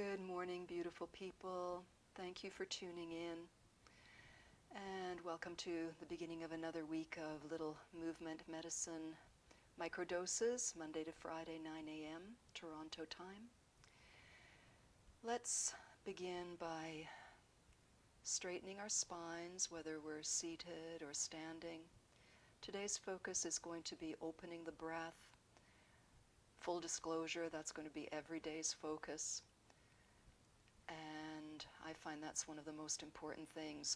Good morning, beautiful people. Thank you for tuning in. And welcome to the beginning of another week of little movement medicine microdoses, Monday to Friday, 9 a.m., Toronto time. Let's begin by straightening our spines, whether we're seated or standing. Today's focus is going to be opening the breath. Full disclosure, that's going to be every day's focus. And I find that's one of the most important things.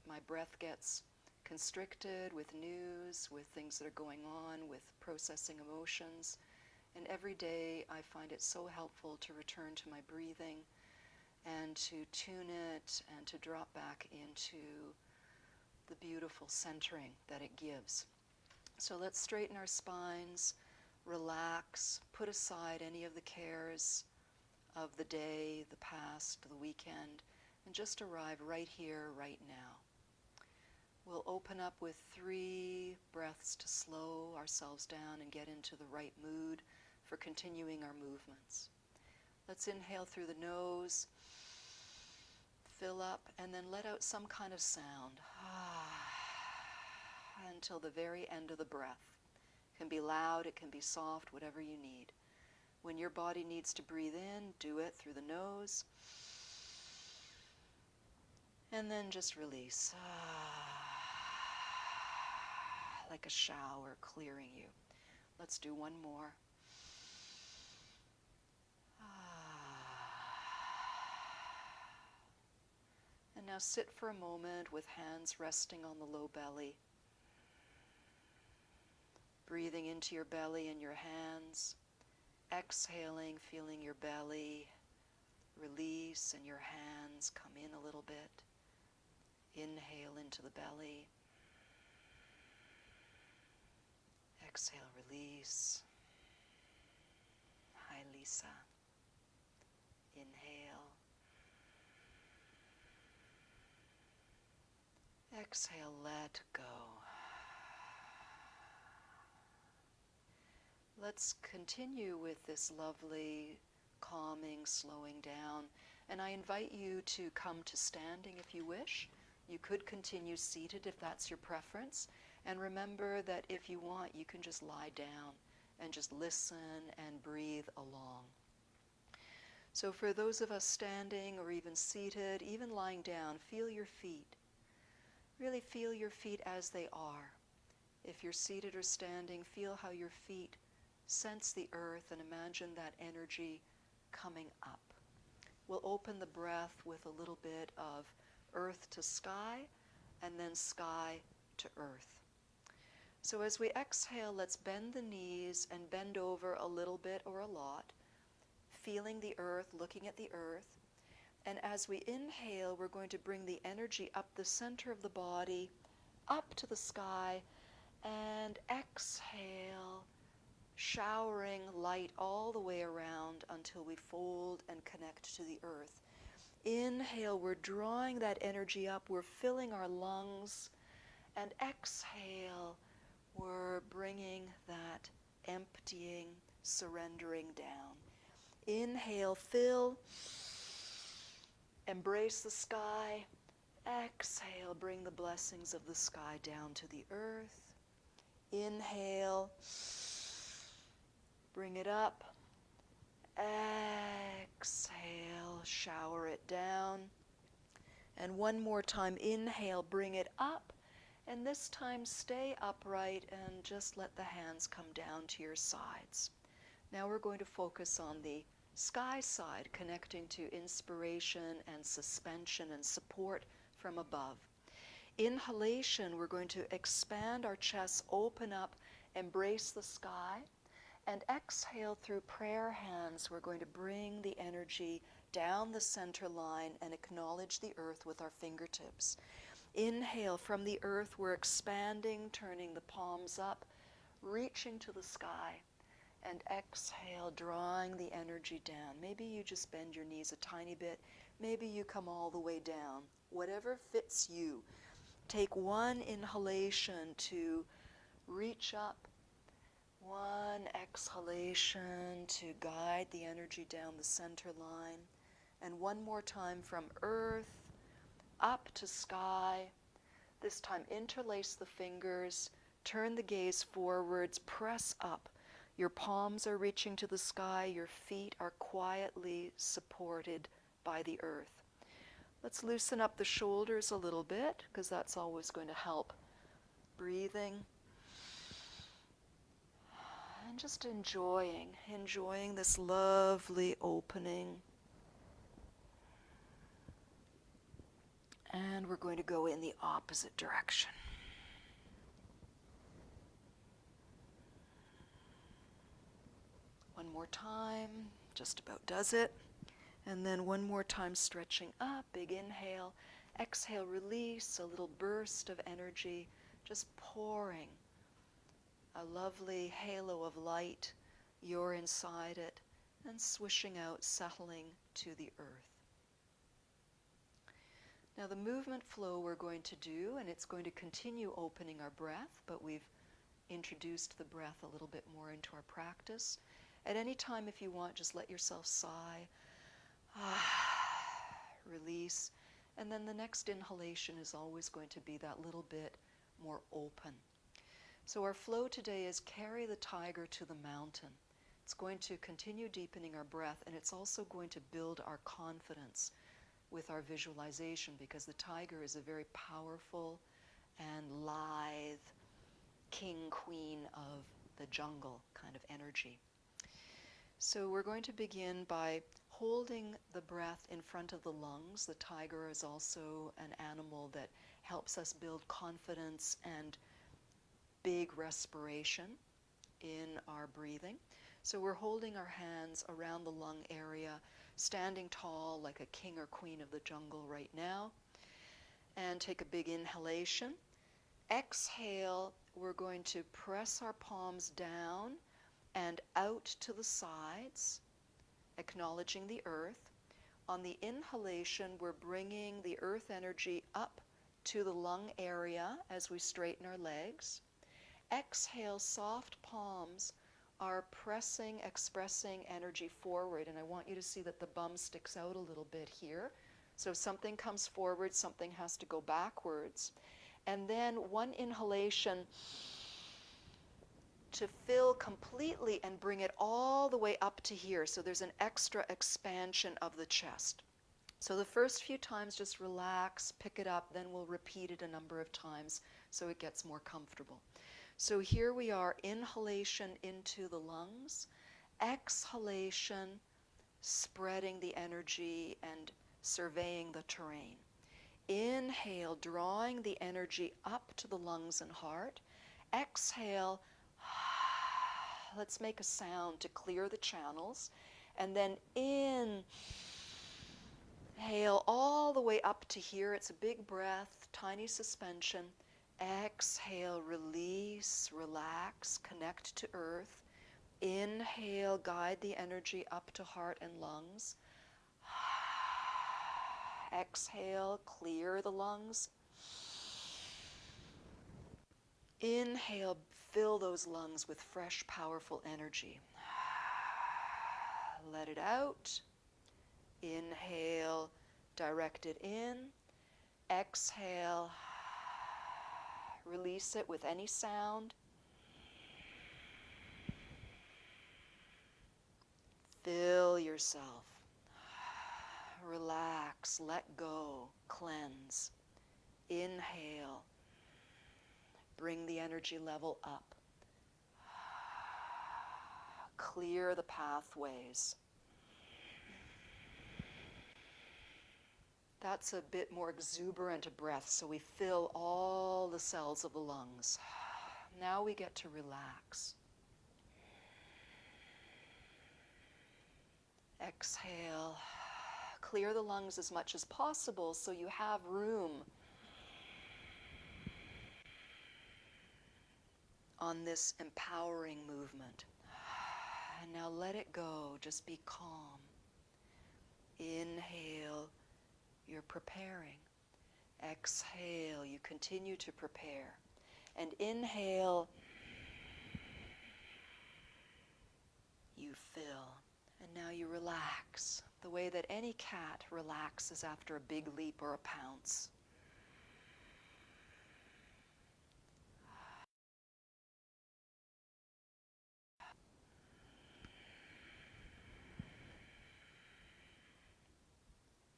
My breath gets constricted with news, with things that are going on, with processing emotions. And every day I find it so helpful to return to my breathing and to tune it and to drop back into the beautiful centering that it gives. So let's straighten our spines, relax, put aside any of the cares of the day, the past, the weekend, and just arrive right here, right now. We'll open up with 3 breaths to slow ourselves down and get into the right mood for continuing our movements. Let's inhale through the nose, fill up, and then let out some kind of sound until the very end of the breath. It can be loud, it can be soft, whatever you need. When your body needs to breathe in, do it through the nose. And then just release. Like a shower clearing you. Let's do one more. And now sit for a moment with hands resting on the low belly. Breathing into your belly and your hands. Exhaling, feeling your belly release and your hands come in a little bit. Inhale into the belly. Exhale, release. Hi, Lisa. Inhale. Exhale, let go. Let's continue with this lovely calming, slowing down. And I invite you to come to standing if you wish. You could continue seated if that's your preference. And remember that if you want, you can just lie down and just listen and breathe along. So for those of us standing or even seated, even lying down, feel your feet. Really feel your feet as they are. If you're seated or standing, feel how your feet sense the earth and imagine that energy coming up. We'll open the breath with a little bit of earth to sky and then sky to earth. So as we exhale, let's bend the knees and bend over a little bit or a lot, feeling the earth, looking at the earth. And as we inhale, we're going to bring the energy up the center of the body, up to the sky, and exhale, showering light all the way around until we fold and connect to the earth. Inhale, we're drawing that energy up, we're filling our lungs, and exhale, we're bringing that emptying, surrendering down. Inhale, fill, embrace the sky. Exhale, bring the blessings of the sky down to the earth. Inhale, bring it up. Exhale, shower it down. And one more time, inhale, bring it up. And this time stay upright and just let the hands come down to your sides. Now we're going to focus on the sky side, connecting to inspiration and suspension and support from above. Inhalation, we're going to expand our chest, open up, embrace the sky. And exhale through prayer hands, we're going to bring the energy down the center line and acknowledge the earth with our fingertips. Inhale, from the earth we're expanding, turning the palms up, reaching to the sky. And exhale, drawing the energy down. Maybe you just bend your knees a tiny bit. Maybe you come all the way down. Whatever fits you. Take one inhalation to reach up. One exhalation to guide the energy down the center line. And one more time from earth up to sky. This time interlace the fingers, turn the gaze forwards, press up. Your palms are reaching to the sky, your feet are quietly supported by the earth. Let's loosen up the shoulders a little bit, because that's always going to help breathing. And just enjoying this lovely opening. And we're going to go in the opposite direction. One more time, just about does it. And then one more time, stretching up, big inhale. Exhale, release, a little burst of energy, just pouring a lovely halo of light. You're inside it, and swishing out, settling to the earth. Now the movement flow we're going to do, and it's going to continue opening our breath, but we've introduced the breath a little bit more into our practice. At any time, if you want, just let yourself sigh, release, and then the next inhalation is always going to be that little bit more open. So our flow today is carry the tiger to the mountain. It's going to continue deepening our breath, and it's also going to build our confidence with our visualization, because the tiger is a very powerful and lithe king, queen of the jungle kind of energy. So we're going to begin by holding the breath in front of the lungs. The tiger is also an animal that helps us build confidence and big respiration in our breathing. So we're holding our hands around the lung area, standing tall like a king or queen of the jungle right now. And take a big inhalation. Exhale, we're going to press our palms down and out to the sides, acknowledging the earth. On the inhalation, we're bringing the earth energy up to the lung area as we straighten our legs. Exhale, soft palms are pressing, expressing energy forward, and I want you to see that the bum sticks out a little bit here. So if something comes forward, something has to go backwards. And then one inhalation to fill completely and bring it all the way up to here. So there's an extra expansion of the chest. So the first few times, just relax, pick it up, then we'll repeat it a number of times so it gets more comfortable. So here we are, inhalation into the lungs, exhalation, spreading the energy and surveying the terrain. Inhale, drawing the energy up to the lungs and heart. Exhale, let's make a sound to clear the channels. And then inhale all the way up to here. It's a big breath, tiny suspension. Exhale, release, relax, connect to earth. Inhale, guide the energy up to heart and lungs. Exhale, clear the lungs. Inhale, fill those lungs with fresh, powerful energy. Let it out. Inhale, direct it in. Exhale, release it with any sound. Fill yourself. Relax, let go, cleanse. Inhale. Bring the energy level up. Clear the pathways. That's a bit more exuberant a breath, so we fill all the cells of the lungs. Now we get to relax. Exhale. Clear the lungs as much as possible so you have room on this empowering movement. And now let it go. Just be calm. Inhale. You're preparing. Exhale. You continue to prepare. And inhale. You fill. And now you relax, the way that any cat relaxes after a big leap or a pounce.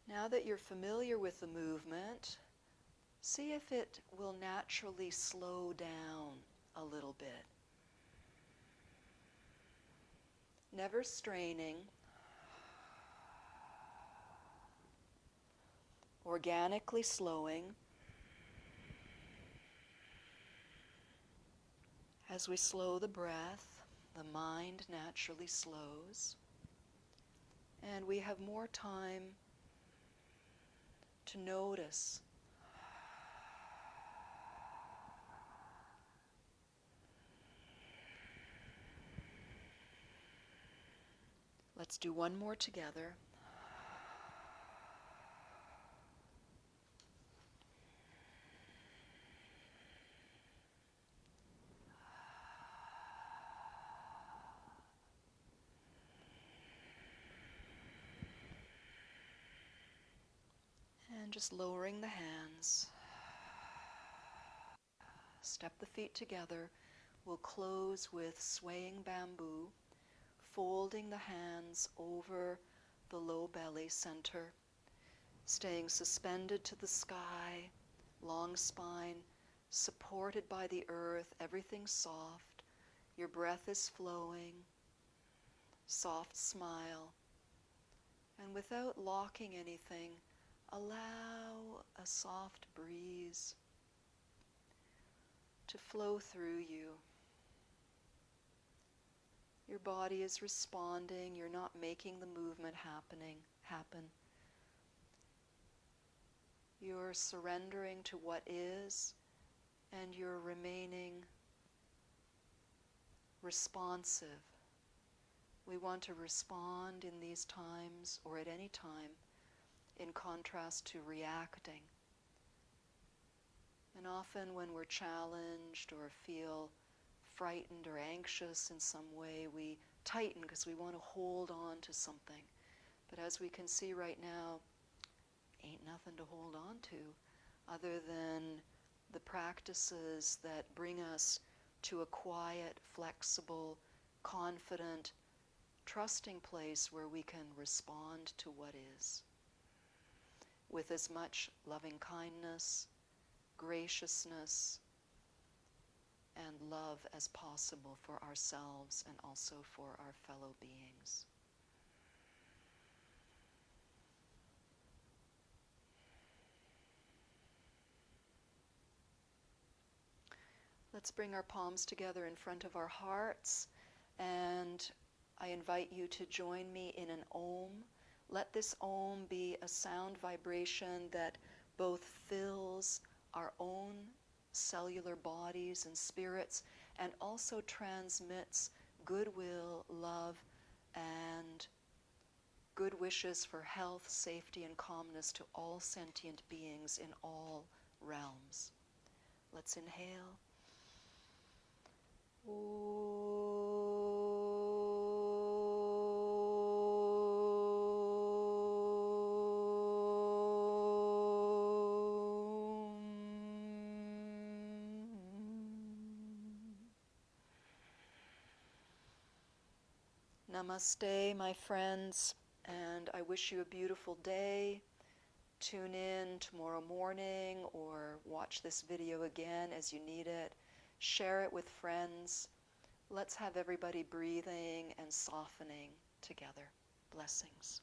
Now that you're familiar with the movement, see if it will naturally slow down a little bit. Never straining. Organically slowing. As we slow the breath, the mind naturally slows, and we have more time to notice. Let's do one more together. And just lowering the hands. Step the feet together. We'll close with swaying bamboo, folding the hands over the low belly center, staying suspended to the sky, long spine, supported by the earth, everything soft. Your breath is flowing, soft smile. And without locking anything, allow a soft breeze to flow through you. Your body is responding. You're not making the movement happen. You're surrendering to what is, and you're remaining responsive. We want to respond in these times, or at any time, in contrast to reacting. And often when we're challenged or feel frightened or anxious in some way, we tighten because we want to hold on to something. But as we can see right now, ain't nothing to hold on to other than the practices that bring us to a quiet, flexible, confident, trusting place where we can respond to what is with as much loving kindness, graciousness, and love as possible for ourselves and also for our fellow beings. Let's bring our palms together in front of our hearts, and I invite you to join me in an Om. Let this Om be a sound vibration that both fills our own cellular bodies and spirits and also transmits goodwill, love, and good wishes for health, safety, and calmness to all sentient beings in all realms. Let's inhale. Namaste, my friends, and I wish you a beautiful day. Tune in tomorrow morning or watch this video again as you need it. Share it with friends. Let's have everybody breathing and softening together. Blessings.